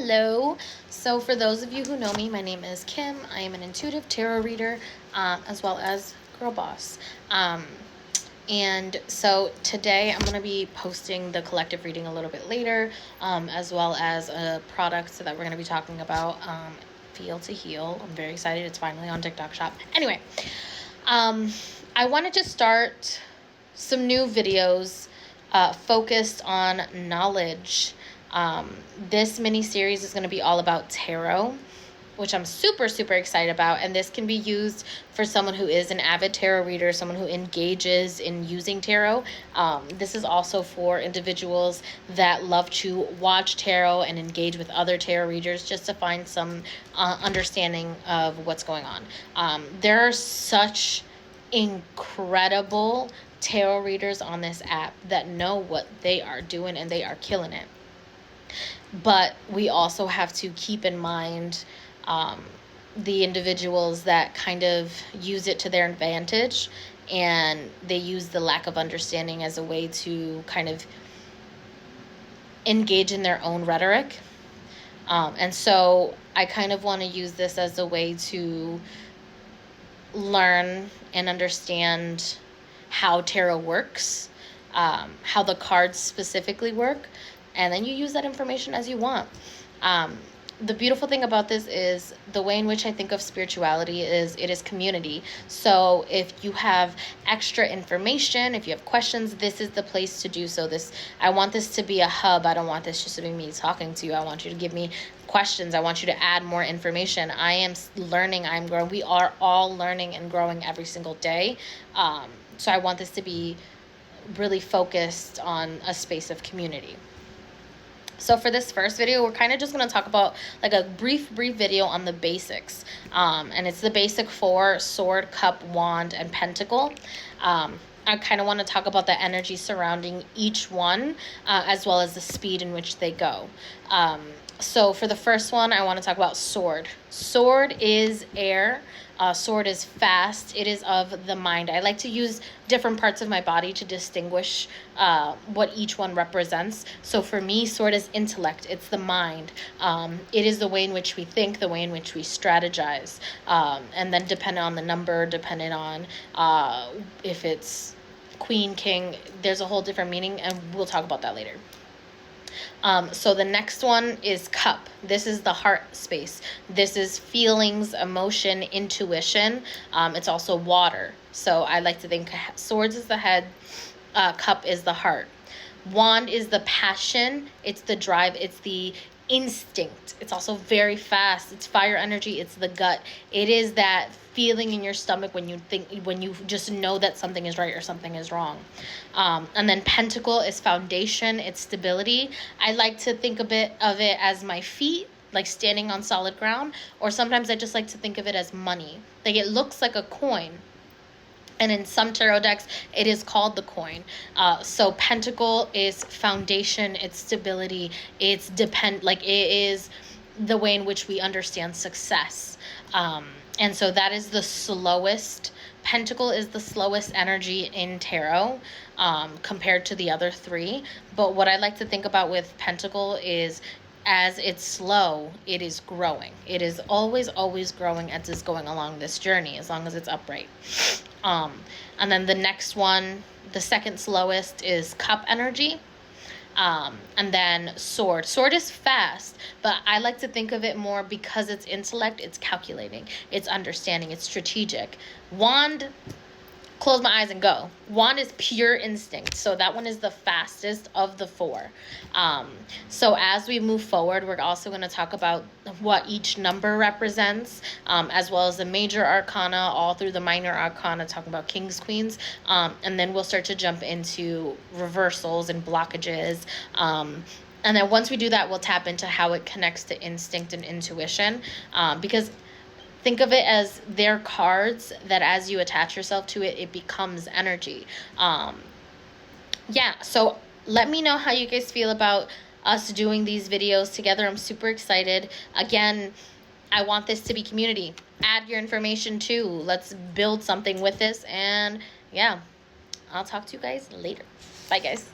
Hello. So for those of you who know me, my name is Kim. I am an intuitive tarot reader, as well as girl boss. And so today I'm going to be posting the collective reading a little bit later, as well as a product that we're going to be talking about, Feel to Heal. I'm very excited. It's finally on TikTok Shop. Anyway, I wanted to start some new videos focused on knowledge. This mini series is going to be all about tarot, which I'm super excited about. And this can be used for someone who is an avid tarot reader, someone who engages in using tarot. This is also for individuals that love to watch tarot and engage with other tarot readers just to find some understanding of what's going on. There are such incredible tarot readers on this app that know what they are doing and they are killing it. But we also have to keep in mind the individuals that kind of use it to their advantage, and they use the lack of understanding as a way to kind of engage in their own rhetoric. And so I kind of want to use this as a way to learn and understand how tarot works, how the cards specifically work, and then you use that information as you want. The beautiful thing about this is the way in which I think of spirituality is it is community. So if you have extra information, if you have questions, this is the place to do so. I want this to be a hub. I don't want this just to be me talking to you. I want you to give me questions. I want you to add more information. I am learning. I'm growing. We are all learning and growing every single day. So I want this to be really focused on a space of community. So for this first video, we're kind of just going to talk about like a brief video on the basics. And it's the basic for sword, cup, wand, and pentacle. I kind of want to talk about the energy surrounding each one, as well as the speed in which they go. So for the first one, I want to talk about sword. Sword is air. Sword is fast. It is of the mind. I like to use different parts of my body to distinguish what each one represents. So for me, sword is intellect. It's the mind. It is the way in which we think, the way in which we strategize. And then depending on the number, depending on if it's queen, king, there's a whole different meaning, and we'll talk about that later. So the next one is cup. This is the heart space. This is feelings, emotion, intuition. It's also water. So I like to think swords is the head, cup is the heart. Wand is the passion. It's the drive. It's the instinct. It's also very fast. It's fire energy. It's the gut. It is that feeling in your stomach when you just know that something is right or something is wrong. And then pentacle is foundation. It's stability. I like to think a bit of it as my feet, like standing on solid ground, or sometimes I just like to think of it as money. Like it looks like a coin. And in some tarot decks, it is called the coin. So pentacle is foundation, it's stability, it is the way in which we understand success. And so that is the slowest. Pentacle is the slowest energy in tarot compared to the other three. But what I like to think about with pentacle is as it's slow, it is growing. It is always growing as it's going along this journey, as long as it's upright. And then the next one, the second slowest, is cup energy. And then sword. Sword is fast, but I like to think of it more because it's intellect, it's calculating, it's understanding, it's strategic. Wand, close my eyes and go. Wand is pure instinct. So that one is the fastest of the four. So as we move forward, we're also going to talk about what each number represents, as well as the major arcana, all through the minor arcana, talking about kings, queens. And then we'll start to jump into reversals and blockages. And then once we do that, we'll tap into how it connects to instinct and intuition. Because think of it as their cards that as you attach yourself to it, it becomes energy. So let me know how you guys feel about us doing these videos together. I'm super excited. Again, I want this to be community. Add your information too. Let's build something with this. And yeah, I'll talk to you guys later. Bye, guys.